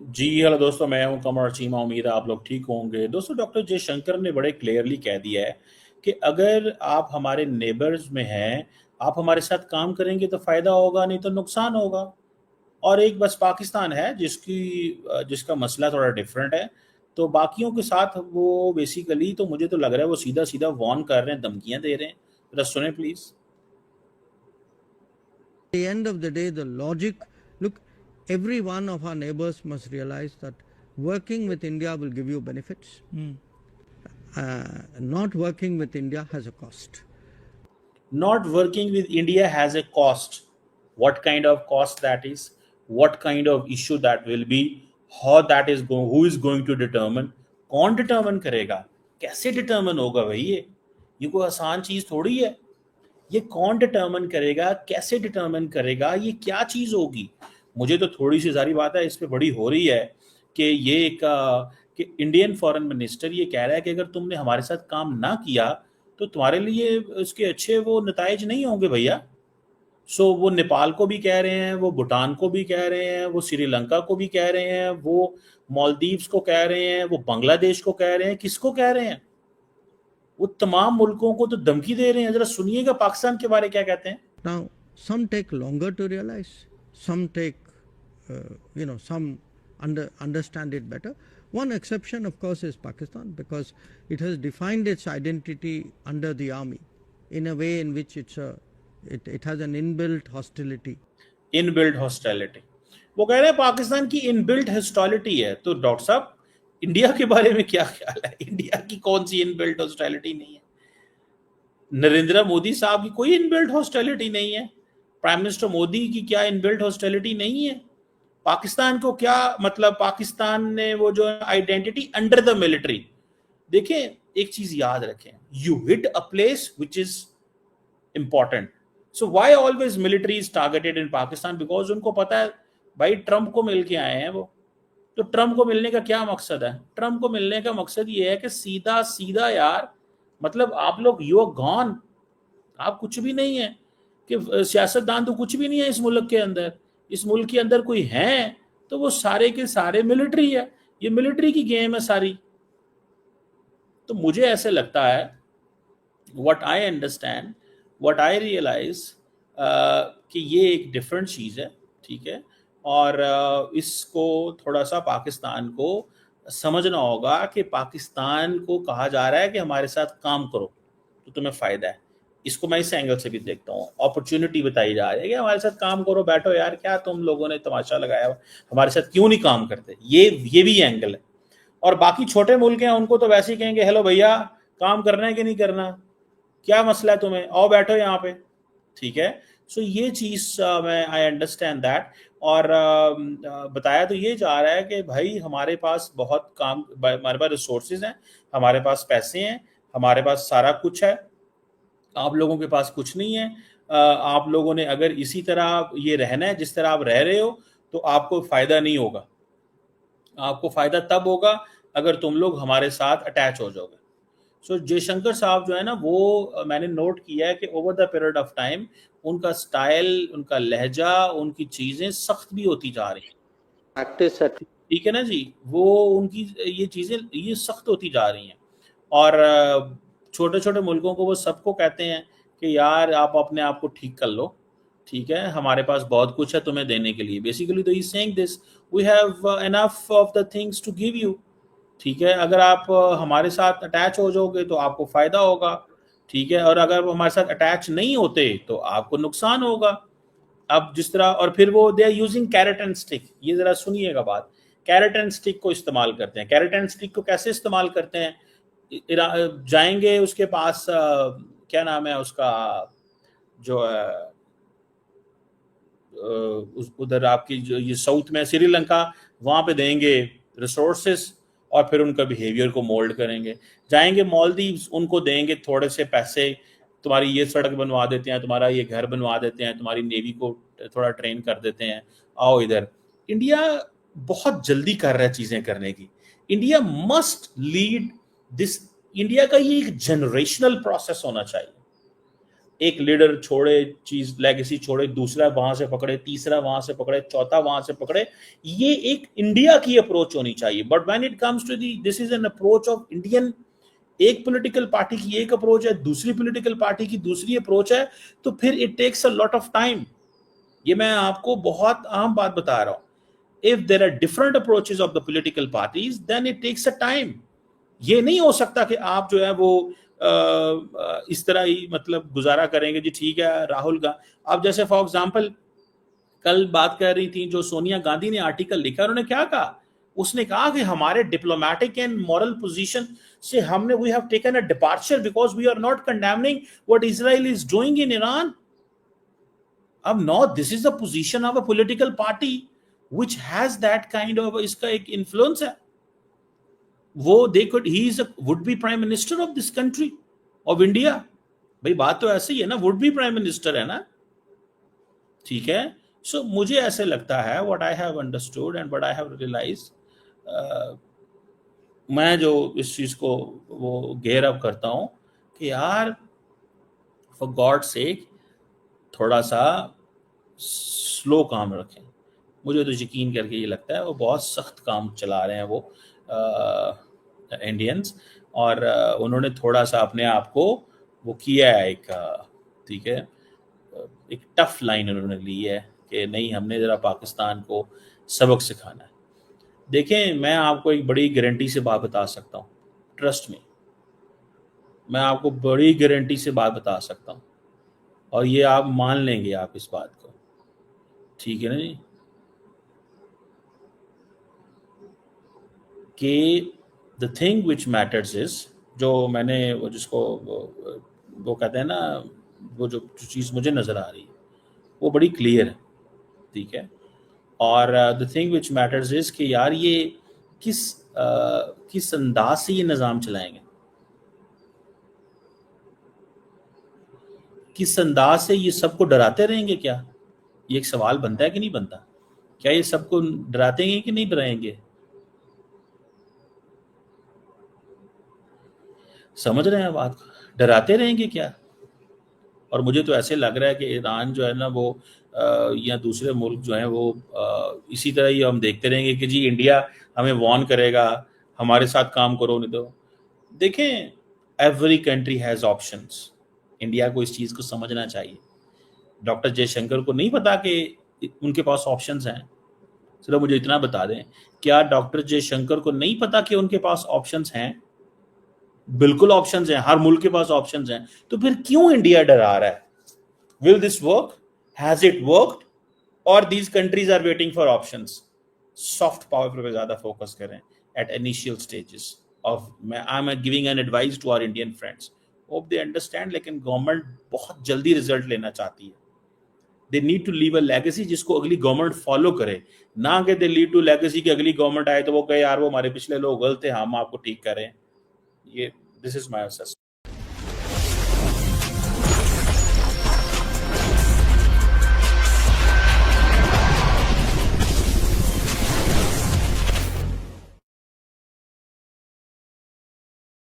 जी hello दोस्तों, मैं हूं कमर चीमा। उम्मीद है आप लोग ठीक होंगे। दोस्तों, डॉक्टर जयशंकर ने बड़े क्लियरली कह दिया है कि अगर आप हमारे नेबर्स में हैं, आप हमारे साथ काम करेंगे तो फ़ायदा होगा, नहीं तो नुकसान होगा। और एक बस पाकिस्तान है जिसका मसला थोड़ा डिफरेंट है। तो बाकियों के साथ वो बेसिकली, तो मुझे तो लग रहा है वो सीधा सीधा वॉर्न कर रहे हैं, धमकियां दे रहे हैं। जरा सुने please. The end of the day, the logic, look, every one of our neighbors must realize that working with India will give you benefits. Not working with India has a cost. Not working with India has a cost. What kind of cost that is? What kind of issue that will be? How that is going? Who is going to determine? कौन determine करेगा? कैसे determine होगा भाई? ये कोई आसान चीज थोड़ी है। ये कौन डिटर्मिन करेगा? कैसे डिटर्मिन करेगा? ये क्या चीज होगी? मुझे तो थोड़ी सी सारी बात है इस पे बड़ी हो रही है कि ये एक कि इंडियन फॉरेन मिनिस्टर ये कह रहा है कि अगर तुमने हमारे साथ काम ना किया तो तुम्हारे लिए इसके अच्छे वो नताइज नहीं होंगे भैया। सो वो नेपाल को भी कह रहे हैं, वो भूटान को भी कह रहे हैं, वो श्रीलंका को भी कह रहे हैं, वो मालदीव्स को कह रहे हैं, वो बांग्लादेश को कह रहे हैं। किसको कह रहे हैं? वो तमाम मुल्कों को तो धमकी दे रहे हैं। जरा सुनिएगा पाकिस्तान के बारे क्या कहते हैं। Now, some take longer to realize, some take, some understand it better. One exception, of course, is Pakistan because it has defined its identity under the army in a way in which it has an inbuilt hostility. Inbuilt hostility. वो कह रहे हैं पाकिस्तान की inbuilt hostility है। तो doctor साहब, India के बारे में क्या ख्याल है? इंडिया की कौन सी इनबिल्ट हॉस्टिलिटी नहीं है? नरेंद्र मोदी साहब की कोई इनबिल्ट हॉस्टिलिटी नहीं है। प्राइम मिनिस्टर मोदी की क्या इनबिल्ट हॉस्टिलिटी नहीं है? पाकिस्तान को क्या मतलब, पाकिस्तान ने वो जो आइडेंटिटी अंडर द मिलिट्री। देखिए, एक चीज याद रखें, you hit a place which is important. So why always military is targeted in Pakistan? Because उनको पता है भाई ट्रंप को मिल के आए हैं वो। तो ट्रंप को मिलने का क्या मकसद है? ट्रंप को मिलने का मकसद ये है कि सीधा सीधा यार, मतलब आप लोग यू आर गॉन, आप कुछ भी नहीं है। कि सियासतदान तो कुछ भी नहीं है इस मुल्क के अंदर। इस मुल्क के अंदर कोई है तो वो सारे के सारे मिलिट्री है। ये मिलिट्री की गेम है सारी। तो मुझे ऐसे लगता है, what I understand, what I realise, कि ये एक डिफरेंट चीज़ है। ठीक है। और इसको थोड़ा सा पाकिस्तान को समझना होगा कि पाकिस्तान को कहा जा रहा है कि हमारे साथ काम करो तो तुम्हें फ़ायदा है। इसको मैं इस एंगल से भी देखता हूँ। अपॉर्चुनिटी बताई जा रही है कि हमारे साथ काम करो, बैठो यार, क्या तुम लोगों ने तमाशा लगाया हुआ, हमारे साथ क्यों नहीं काम करते? ये भी एंगल है। और बाकी छोटे मुल्क हैं उनको तो वैसे ही कहेंगे, हेलो भैया, काम करना है कि नहीं करना, क्या मसला है तुम्हें, आओ बैठो यहाँ पे। ठीक है। सो ये चीज मैं आई अंडरस्टैंड दैट। और बताया तो ये जा रहा है कि भाई हमारे पास बहुत काम, हमारे पास रिसोर्सेज हैं, हमारे पास पैसे हैं, हमारे पास सारा कुछ है, आप लोगों के पास कुछ नहीं है। आप लोगों ने अगर इसी तरह ये रहना है जिस तरह आप रह रहे हो तो आपको फायदा नहीं होगा। आपको फायदा तब होगा अगर तुम लोग हमारे साथ अटैच हो जाओगे। सो जयशंकर साहब जो है ना, वो मैंने नोट किया है कि over the period of time उनका स्टाइल, उनका लहजा, उनकी चीजें सख्त भी होती जा रही हैं। Practice at ठीक है ना जी, वो उनकी ये चीजें ये सख्त होती जा रही हैं। और छोटे छोटे मुल्कों को वो सबको कहते हैं कि यार आप अपने आप को ठीक कर लो। ठीक है, हमारे पास बहुत कुछ है तुम्हें देने के लिए। बेसिकली तो he saying this, we have enough of the things to give you. ठीक है, अगर आप हमारे साथ अटैच हो जाओगे तो आपको फायदा होगा। ठीक है, और अगर वो हमारे साथ अटैच नहीं होते तो आपको नुकसान होगा। अब जिस तरह, और फिर वो they are using carrot and stick. ये जरा सुनिएगा बात। कैरेट एंड स्टिक को इस्तेमाल करते हैं। कैरेट एंड स्टिक को कैसे इस्तेमाल करते हैं? जाएंगे उसके पास, क्या नाम है उसका, जो उधर आपकी जो ये साउथ में श्रीलंका, वहां पे देंगे रिसोर्सेस और फिर उनका बिहेवियर को मोल्ड करेंगे। जाएंगे मालदीव्स, उनको देंगे थोड़े से पैसे, तुम्हारी ये सड़क बनवा देते हैं, तुम्हारा ये घर बनवा देते हैं, तुम्हारी नेवी को थोड़ा ट्रेन कर देते हैं, आओ इधर। इंडिया बहुत जल्दी कर रहा है चीजें करने की। India must lead this. India का ये एक जनरेशनल प्रोसेस होना चाहिए। एक लीडर छोड़े, चीज लेगेसी छोड़े, दूसरा वहां से पकड़े, तीसरा वहां से पकड़े, चौथा वहां से पकड़े। ये एक इंडिया की अप्रोच होनी चाहिए। But when it comes to the, this is an approach of Indian, एक पॉलिटिकल पार्टी की एक अप्रोच है, दूसरी पॉलिटिकल पार्टी की दूसरी अप्रोच है, तो फिर it takes a lot of time. ये मैं आपको बहुत आम बात बता रहा हूं। If there are different approaches of the political parties, then it takes a time. ये नहीं हो सकता कि आप जो है वो इस तरह ही मतलब गुजारा करेंगे जी ठीक है राहुल का। आप जैसे फॉर एग्जांपल कल बात कर रही थी, जो सोनिया गांधी ने आर्टिकल लिखा, उन्होंने क्या कहा? उसने कहा कि हमारे डिप्लोमेटिक एंड मॉरल पोजीशन से हमने we have taken a departure because we are not condemning what Israel is doing in Iran. अब no, this is the position of a political party which has that kind of, इसका एक influence है। वो they could, he is would be prime minister of this country of India. भाई बात तो ऐसी है ना, वुड बी प्राइम मिनिस्टर है ना, ठीक है। सो मुझे ऐसे लगता है, what I have understood and what I have realise, मैं जो इस चीज को वो गेयर अप करता हूं कि यार फॉर गॉड सेक थोड़ा सा स्लो काम रखें। मुझे तो यकीन करके ये लगता है वो बहुत सख्त काम चला रहे हैं वो इंडियंस, और उन्होंने थोड़ा सा अपने आप को वो किया है एक, ठीक है, एक टफ लाइन उन्होंने ली है कि नहीं, हमने ज़रा पाकिस्तान को सबक सिखाना है। देखें, मैं आपको एक बड़ी गारंटी से बात बता सकता हूँ, ट्रस्ट में, मैं आपको बड़ी गारंटी से बात बता सकता हूँ, और ये आप मान लेंगे आप इस बात को, ठीक है ना जी, कि the thing which matters is, जो मैंने वो जिसको वो कहते हैं ना, वो जो चीज़ मुझे नज़र आ रही है वो बड़ी क्लियर है, ठीक है। और the thing which matters is कि यार ये किस अंदाज से ये निज़ाम चलाएंगे, किस अंदाज से ये सबको डराते रहेंगे क्या? ये एक सवाल बनता है कि नहीं बनता? क्या ये सबको डराते हैं कि नहीं डराएंगे? समझ रहे हैं बात को? डराते रहेंगे क्या? और मुझे तो ऐसे लग रहा है कि ईरान जो है ना वो या दूसरे मुल्क जो हैं वो इसी तरह ही हम देखते रहेंगे कि जी इंडिया हमें वार्न करेगा, हमारे साथ काम करो, नहीं तो देखें, every country has options. India को इस चीज़ को समझना चाहिए। डॉक्टर जयशंकर को नहीं पता कि उनके पास ऑप्शंस हैं? सिर्फ मुझे इतना बता दें, क्या डॉक्टर जयशंकर को नहीं पता कि उनके पास ऑप्शंस हैं? बिल्कुल ऑप्शंस हैं, हर मुल्क के पास ऑप्शंस हैं। तो फिर क्यों इंडिया डरा रहा है? Will this work? Has it worked? और these countries are waiting for options. Soft power पर ज्यादा फोकस करें at initial stages of, I am giving an advice to our Indian friends, hope they understand. लेकिन government बहुत जल्दी result लेना चाहती है। They need to leave a legacy जिसको अगली गवर्नमेंट फॉलो करे, ना कि दे लीड टू लेगेसी कि अगली गवर्नमेंट आए तो वो कहे यार वो हमारे पिछले लोग गलत थे, हम आपको ठीक करें। ये दिस इज माय असेसमेंट।